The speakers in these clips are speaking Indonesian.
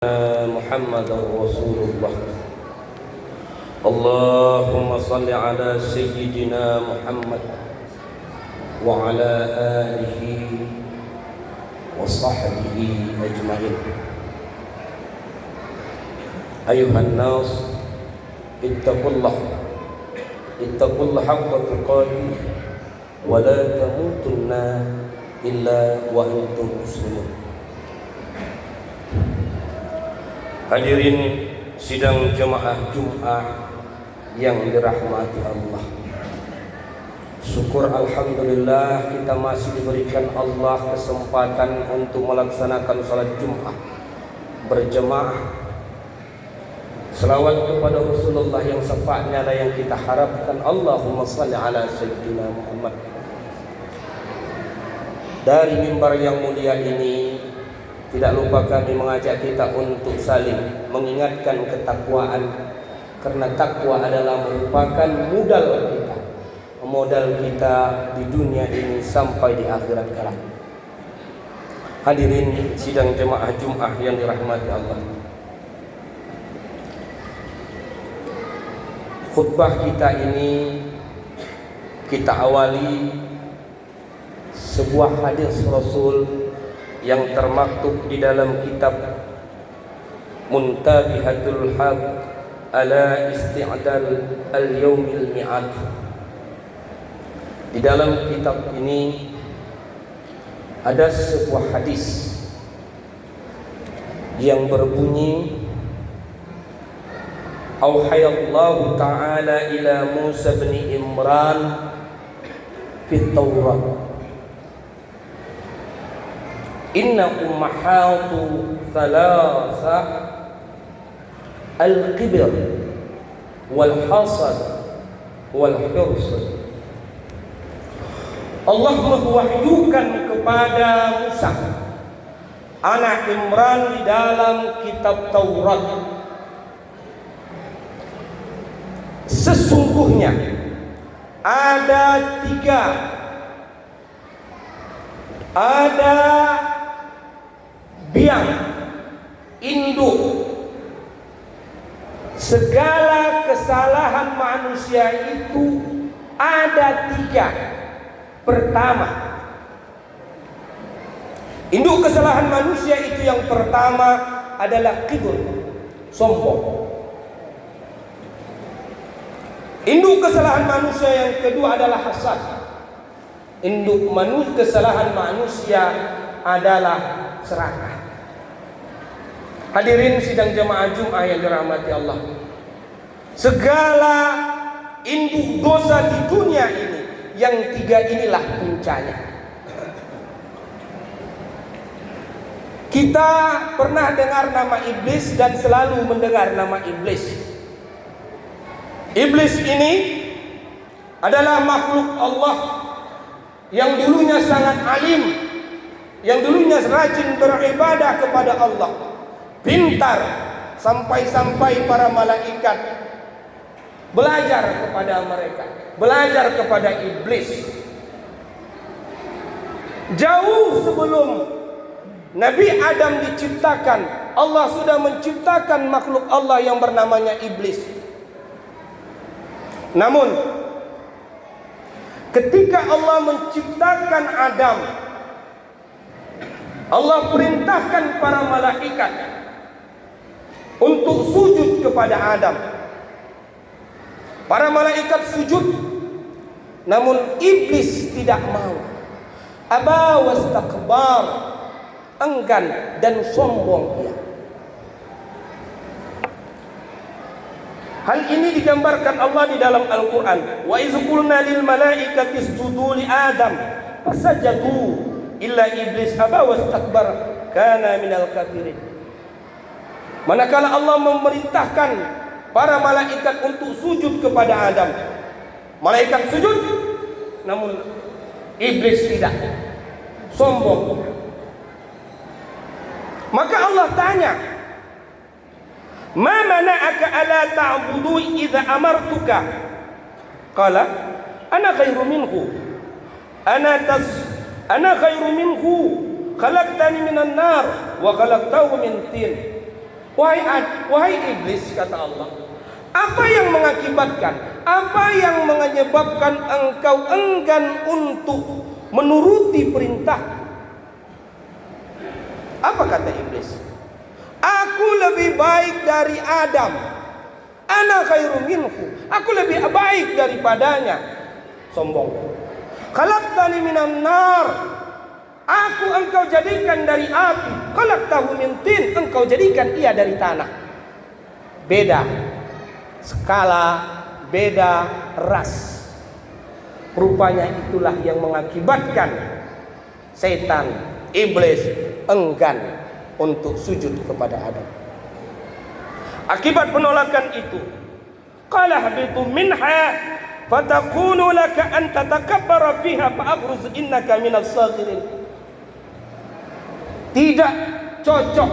محمد رسول الله. اللهم صل على سيدنا محمد وعلى آله وصحبه أجمعين. أيها الناس اتقوا الله حق تقاته ولا تموتن إلا وأنتم مسلمون. Hadirin sidang jemaah Jumat yang dirahmati Allah. Syukur alhamdulillah kita masih diberikan Allah kesempatan untuk melaksanakan salat Jumat berjemaah. Selawat kepada Rasulullah yang syafaatnya lah yang kita harapkan. Allahumma salli ala sayyidina Muhammad. Dari mimbar yang mulia ini, tidak lupa kami mengajak kita untuk saling mengingatkan ketakwaan, karena takwa adalah merupakan modal kita di dunia ini sampai di akhirat kelak. Hadirin sidang jemaah Jumat yang dirahmati Allah. Khutbah kita ini kita awali sebuah hadis Rasul yang termaktub di dalam kitab Muntabihatul Hab ala Isti'dal al-Yawmil Mi'ad. Di dalam kitab ini ada sebuah hadis yang berbunyi, Auhayallahu ta'ala ila Musa bin Imran fit Taurat, Inna ummahatu thalatha al-kibr wal-hasad wal-hirs. Allah mewahyukan kepada Musa anak Imran di dalam kitab Taurat, sesungguhnya ada biang induk segala kesalahan manusia itu ada 3. Pertama, induk kesalahan manusia itu yang pertama adalah kibur, sombong. Induk kesalahan manusia yang kedua adalah hasad. Induk kesalahan manusia adalah serakah. Hadirin sidang jemaah Jumat yang dirahmati Allah, segala induk dosa di dunia ini, yang 3 inilah puncanya. Kita pernah dengar nama iblis dan selalu mendengar nama iblis. Iblis ini adalah makhluk Allah yang dulunya sangat alim, yang dulunya rajin beribadah kepada Allah, pintar, sampai-sampai para malaikat belajar kepada mereka, belajar kepada iblis. Jauh sebelum Nabi Adam diciptakan, Allah sudah menciptakan makhluk Allah yang bernamanya iblis. Namun ketika Allah menciptakan Adam, Allah perintahkan para malaikat untuk sujud kepada Adam. Para malaikat sujud, namun iblis tidak mau. Aba wastakbar, enggan dan sombong dia. Hal ini digambarkan Allah di dalam Al-Quran. Wa iz qulna lil malaikati isjudu li Adam fasajadu illa iblis aba wastakbar kana minal kafirin. Manakala Allah memerintahkan para malaikat untuk sujud kepada Adam, malaikat sujud, namun iblis tidak, sombong. Maka Allah tanya, ma mana'aka ala ta'budu idza amartuka? Qala ana khairu minhu ana khairu minhu khalaqtani minan nar wa khalaqtahu min tin. Wahai iblis, kata Allah, apa yang mengakibatkan, apa yang menyebabkan engkau enggan untuk menuruti perintah? Apa kata iblis? Aku lebih baik dari Adam. Ana khairum minhu. Aku lebih baik daripadanya. Sombong. Khalaqtani minan nar. Aku engkau jadikan dari api. Khalaqtahu min tin. Engkau jadikan ia dari tanah. Beda skala, beda ras. Rupanya itulah yang mengakibatkan setan, iblis enggan untuk sujud kepada Adam. Akibat penolakan itu, qala habitu minha fatakunu laka an tatakabbara fiha fa'akhruz innaka minas saghirin. Tidak cocok,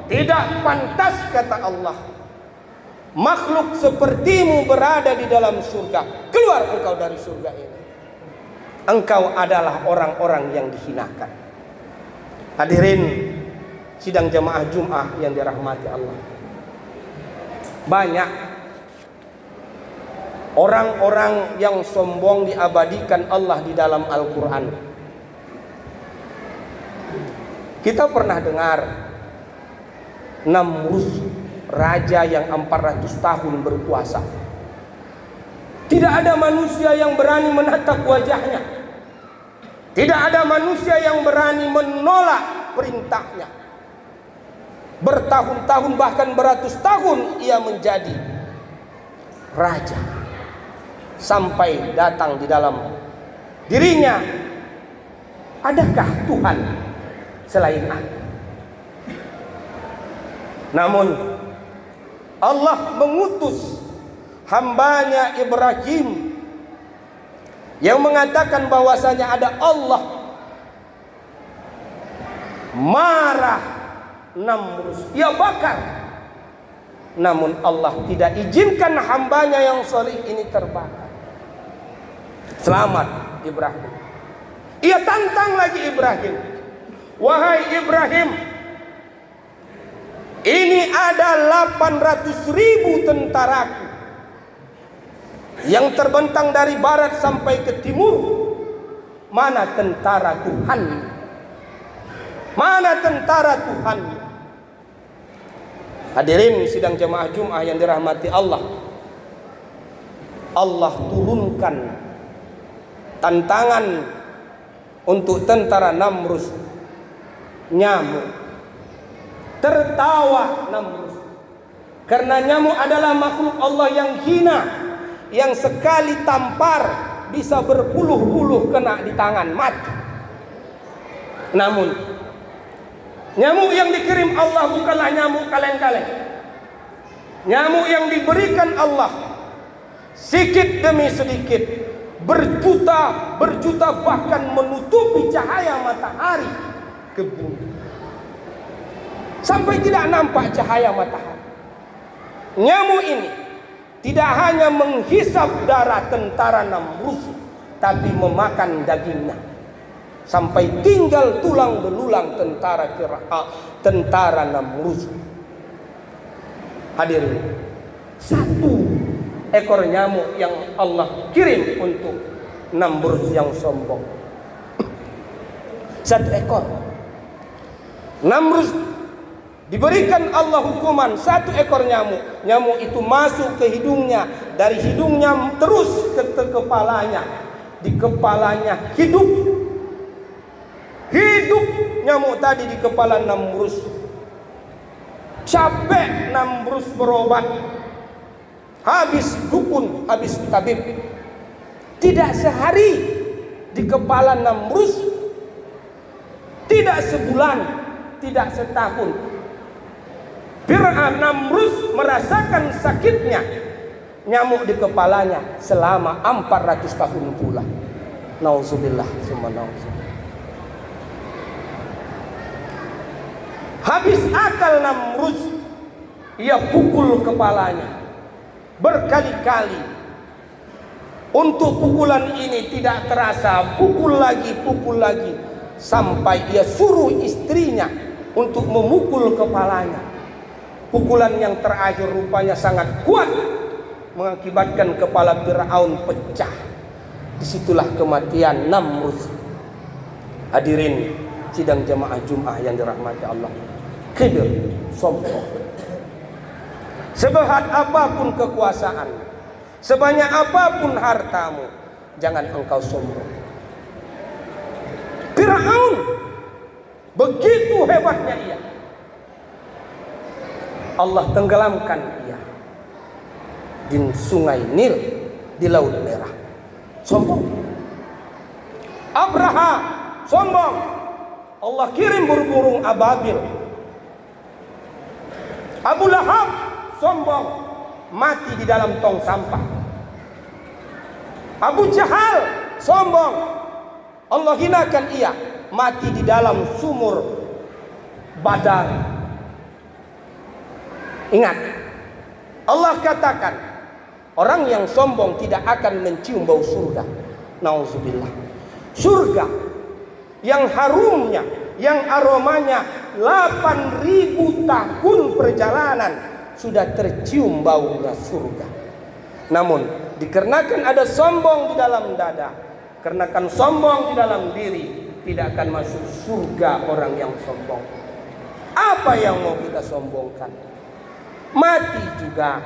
tidak pantas, kata Allah, makhluk sepertimu berada di dalam surga. Keluar engkau dari surga ini. Engkau adalah orang-orang yang dihinakan. Hadirin sidang jamaah Jum'ah yang dirahmati Allah. Banyak orang-orang yang sombong diabadikan Allah di dalam Al-Quran. Kita pernah dengar Namrus, raja yang 400 tahun berkuasa. Tidak ada manusia yang berani menatap wajahnya. Tidak ada manusia yang berani menolak perintahnya. Bertahun-tahun bahkan beratus tahun ia menjadi raja. Sampai datang di dalam dirinya, adakah Tuhan selain aku? Namun Allah mengutus hambanya Ibrahim yang mengatakan bahwasanya ada Allah. Marah Namrus, ia bakar. Namun Allah tidak izinkan hambanya yang saleh ini terbakar. Selamat Ibrahim. Ia tantang lagi Ibrahim. Wahai Ibrahim, ini ada 800.000 tentaraku yang terbentang dari barat sampai ke timur. Mana tentara Tuhan? Mana tentara Tuhan? Hadirin sidang jemaah Jum'ah yang dirahmati Allah. Allah turunkan tantangan untuk tentara Namrus. Nyamuk. Tertawa Namrus. Karena nyamuk adalah makhluk Allah yang hina, yang sekali tampar bisa berpuluh-puluh kena di tangan, mati. Namun nyamuk yang dikirim Allah bukanlah nyamuk kaleng-kaleng. Nyamuk yang diberikan Allah sedikit demi sedikit, berjuta bahkan menutupi cahaya matahari ke bumi, sampai tidak nampak cahaya matahari. Nyamuk ini tidak hanya menghisap darah tentara Namrus, tapi memakan dagingnya sampai tinggal tulang belulang tentara Namrus. Hadirin, satu ekor nyamuk yang Allah kirim untuk Namrus yang sombong. Satu ekor. Namrus diberikan Allah hukuman, satu ekor nyamuk. Nyamuk itu masuk ke hidungnya, dari hidungnya terus ke kepalanya. Di kepalanya hidup nyamuk tadi di kepala Namrus. Capek Namrus berobat, habis dukun, habis tabib. Tidak sehari di kepala Namrus, tidak sebulan, tidak setahun. Fir'aun Namrus merasakan sakitnya nyamuk di kepalanya selama 400 tahun pula. Nauzubillah summa nauzubillah. Habis akal Namrus, ia pukul kepalanya berkali-kali. Untuk pukulan ini tidak terasa, pukul lagi, sampai ia suruh istrinya untuk memukul kepalanya. Pukulan yang terakhir rupanya sangat kuat, mengakibatkan kepala Fir'aun pecah. Disitulah kematian Namrud. Hadirin sidang jamaah Jum'ah yang dirahmati Allah. Kibir, sombong. Sebehat apapun kekuasaan, sebanyak apapun hartamu, jangan engkau sombong. Fir'aun begitu hebatnya ia, Allah tenggelamkan ia di sungai Nil, di Laut Merah. Sombong. Abraha sombong, Allah kirim burung-burung ababil. Abu Lahab sombong, mati di dalam tong sampah. Abu Jahal sombong, Allah hinakan ia, mati di dalam sumur Badar. Ingat, Allah katakan orang yang sombong tidak akan mencium bau surga. Nauzubillah. Surga yang harumnya, yang aromanya 8.000 tahun perjalanan sudah tercium baunya surga. Namun dikarenakan ada sombong di dalam dada, dikarenakan sombong di dalam diri, tidak akan masuk surga orang yang sombong. Apa yang mau kita sombongkan? Mati juga,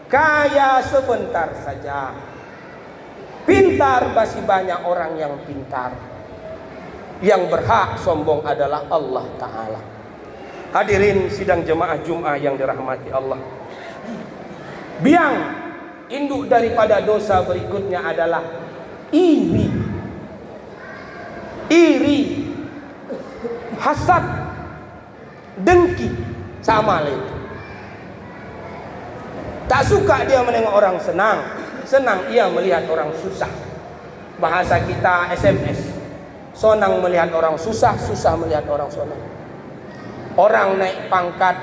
kaya sebentar saja, pintar masih banyak orang yang pintar. Yang berhak sombong adalah Allah Ta'ala. Hadirin sidang jemaah Jum'ah yang dirahmati Allah. Biang induk daripada dosa berikutnya adalah iri. Iri, hasad, dengki, sama itu. Tak suka dia menengok orang senang, senang ia melihat orang susah. Bahasa kita SMS, sonang melihat orang susah, susah melihat orang sonang. Orang naik pangkat,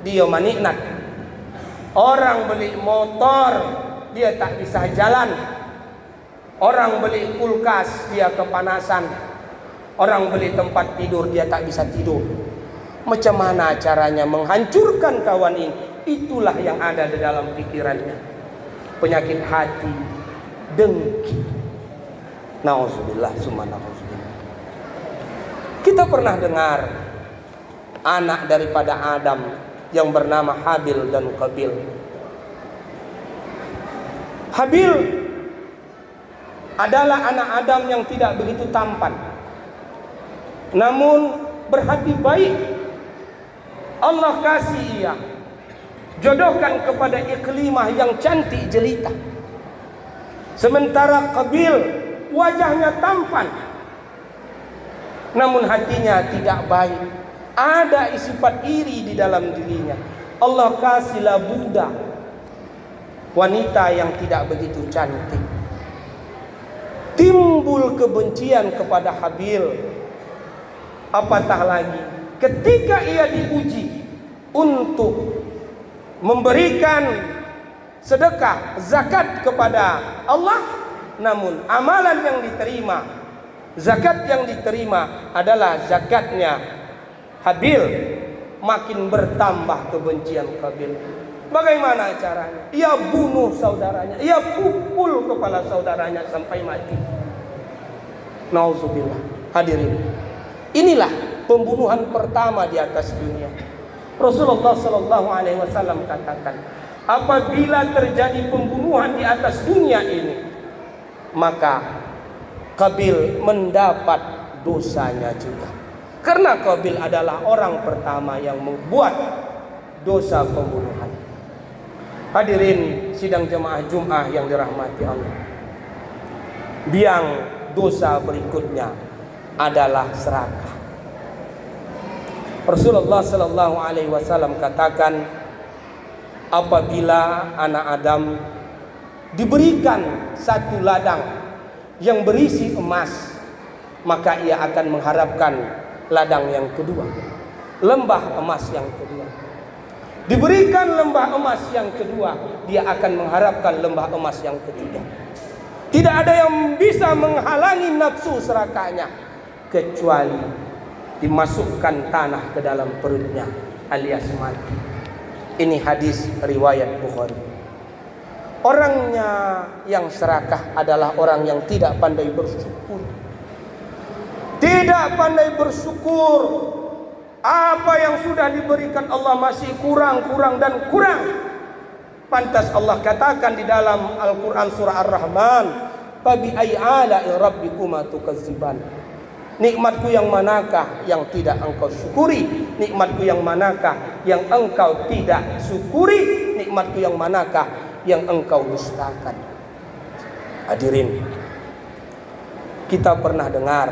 dia maniknat. Orang beli motor, dia tak bisa jalan. Orang beli kulkas, dia kepanasan. Orang beli tempat tidur, dia tak bisa tidur. Macam mana caranya menghancurkan kawan ini? Itulah yang ada di dalam pikirannya. Penyakit hati, dengki. Nauzubillah, summa nauzubillah. Kita pernah dengar anak daripada Adam yang bernama Habil dan Qabil. Habil adalah anak Adam yang tidak begitu tampan, namun berhati baik. Allah kasih ia, jodohkan kepada Iklimah yang cantik jelita. Sementara Qabil wajahnya tampan, namun hatinya tidak baik. Ada sifat iri di dalam dirinya. Allah kasihlah budak, wanita yang tidak begitu cantik. Timbul kebencian kepada Habil. Apatah lagi ketika ia diuji untuk memberikan sedekah, zakat kepada Allah, namun amalan yang diterima, zakat yang diterima adalah zakatnya Habil, makin bertambah kebencian Qabil. Bagaimana caranya? Ia bunuh saudaranya, ia pukul kepala saudaranya sampai mati. Nauzubillah. Hadirin, inilah pembunuhan pertama di atas dunia. Rasulullah sallallahu alaihi wasallam katakan, apabila terjadi pembunuhan di atas dunia ini, maka Qabil mendapat dosanya juga. Karena Qabil adalah orang pertama yang membuat dosa pembunuhan. Hadirin sidang jemaah Jum'ah yang dirahmati Allah. Biang dosa berikutnya adalah serakah. Rasulullah sallallahu alaihi wasallam katakan, apabila anak Adam diberikan satu ladang yang berisi emas, maka ia akan mengharapkan ladang yang kedua, lembah emas yang kedua. Diberikan lembah emas yang kedua, dia akan mengharapkan lembah emas yang ketiga. Tidak ada yang bisa menghalangi nafsu serakahnya kecuali dimasukkan tanah ke dalam perutnya alias mati. Ini hadis riwayat Bukhari. Orangnya yang serakah adalah orang yang tidak pandai bersyukur. Tidak pandai bersyukur. Apa yang sudah diberikan Allah masih kurang dan kurang. Pantas Allah katakan di dalam Al-Quran surah Ar-Rahman, "Fabi ayyi ala'i rabbikuma tukadziban." Nikmatku yang manakah yang tidak engkau syukuri? Nikmatku yang manakah yang engkau tidak syukuri? Nikmatku yang manakah yang engkau dustakan? Hadirin, kita pernah dengar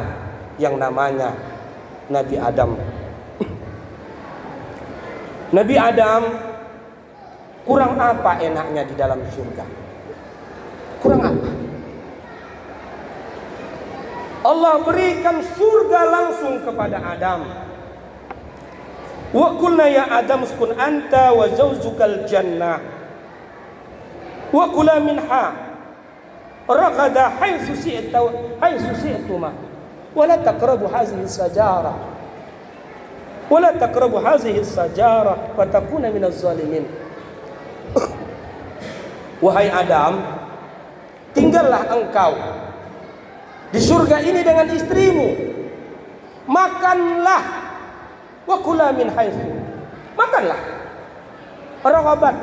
yang namanya Nabi Adam. Nabi Adam kurang apa enaknya di dalam surga? Kurang apa? Allah berikan surga langsung kepada Adam. Wa qulna ya Adam uskun anta wa zawjukal jannah wa kula minha ragada haitsu syi'tuma wa la taqrabu hadhihi sajara wa la taqrabu hadhihi sajara fatakuna minaz zalimin. Wahai Adam, tinggallah engkau di surga ini dengan istrimu, makanlah, wa kula min haitsu, makanlah, raghabat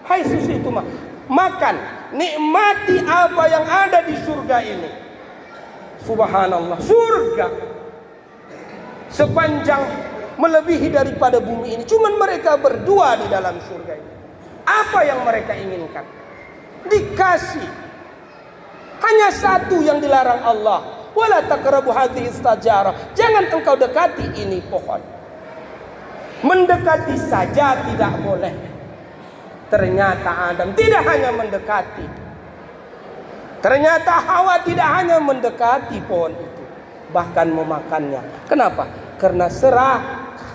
haitsu syi'tuma, makan, nikmati apa yang ada di surga ini. Subhanallah, surga sepanjang melebihi daripada bumi ini. Cuman mereka berdua di dalam surga ini. Apa yang mereka inginkan dikasih. Hanya satu yang dilarang Allah, wala taqrabu hadhihi sajarah, jangan engkau dekati ini pohon. Mendekati saja tidak boleh. Ternyata Adam tidak hanya mendekati, ternyata Hawa tidak hanya mendekati pohon itu, bahkan memakannya. Kenapa? Karena serakah.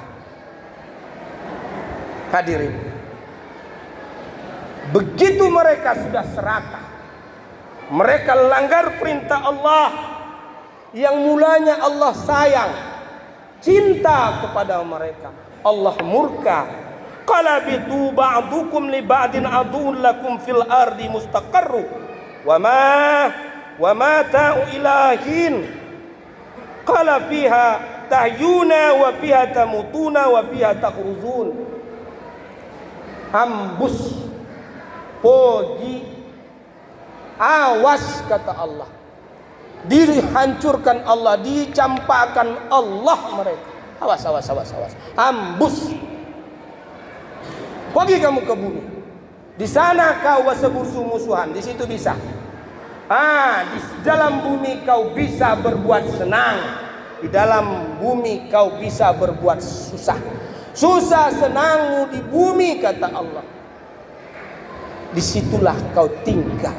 Hadirin, begitu mereka sudah serakah, mereka langgar perintah Allah yang mulanya Allah sayang, cinta kepada mereka. Allah murka. Qala bitu ba'dukum li ba'din aduun lakum fil ardi mustaqarru wa ma ta'u ilahin. Qala fiha tahyuna wa fiha tamutuna wa fiha takhruzun. Hambus, poji, awas kata Allah. Dihancurkan Allah, dicampakkan Allah mereka. Awas. Hambus. Pergi kamu ke bumi. Di sana kau musuh-musuhan, di situ bisa. Di dalam bumi kau bisa berbuat senang. Di dalam bumi kau bisa berbuat susah. Susah senangmu di bumi kata Allah. Disitulah kau tinggal.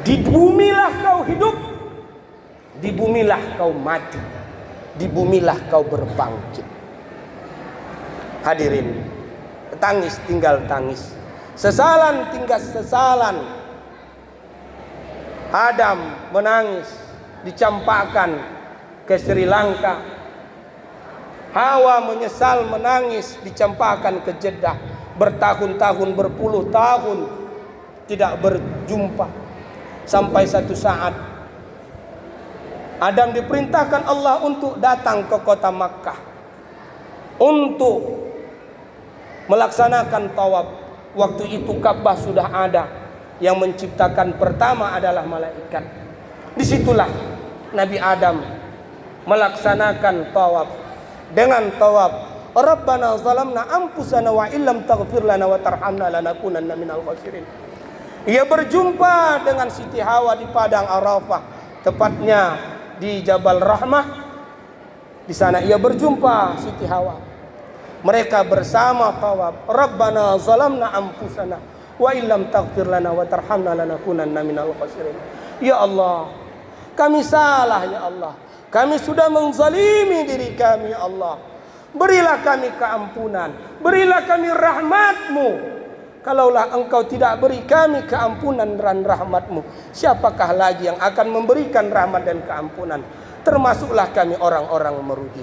Di bumilah kau hidup, di bumilah kau mati, di bumilah kau berbangkit. Hadirin, tangis tinggal tangis, sesalan tinggal sesalan. Adam menangis, dicampakkan ke Sri Lanka. Hawa menyesal menangis, dicampakkan ke Jeddah. Bertahun-tahun, berpuluh tahun tidak berjumpa. Sampai satu saat Adam diperintahkan Allah untuk datang ke kota Makkah untuk melaksanakan tawaf. Waktu itu Ka'bah sudah ada. Yang menciptakan pertama adalah malaikat. Disitulah Nabi Adam melaksanakan tawaf. Dengan tawaf, Rabbana zalamna anfusana wa illam taghfir lana wa tarhamna lanakunanna minal khasirin. Ia berjumpa dengan Siti Hawa di padang Arafah, tepatnya di Jabal Rahmah. Di sana ia berjumpa Siti Hawa. Mereka bersama tawaf. Rabbana zalamna anfusana wa illam taghfir lana wa tarhamna lanakunanna minal khasirin. Ya Allah, kami salah ya Allah. Kami sudah menzalimi diri kami ya Allah. Berilah kami keampunan, berilah kami rahmat-Mu. Kalaulah Engkau tidak beri kami keampunan dan rahmat-Mu, siapakah lagi yang akan memberikan rahmat dan keampunan? Termasuklah kami orang-orang merugi.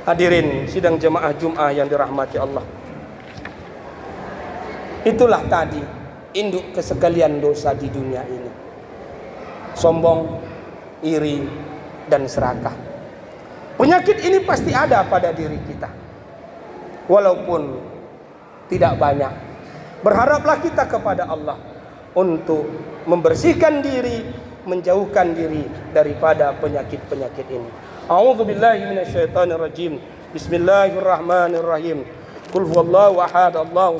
Hadirin sidang jemaah Jum'ah yang dirahmati Allah. Itulah tadi induk kesekalian dosa di dunia ini. Sombong, iri, dan serakah. Penyakit ini pasti ada pada diri kita. Walaupun tidak banyak. Berharaplah kita kepada Allah untuk membersihkan diri, menjauhkan diri daripada penyakit-penyakit ini. A'udzubillahi minasyaitonirrajim. Bismillahirrahmanirrahim. Qul huwallahu ahad, Allahu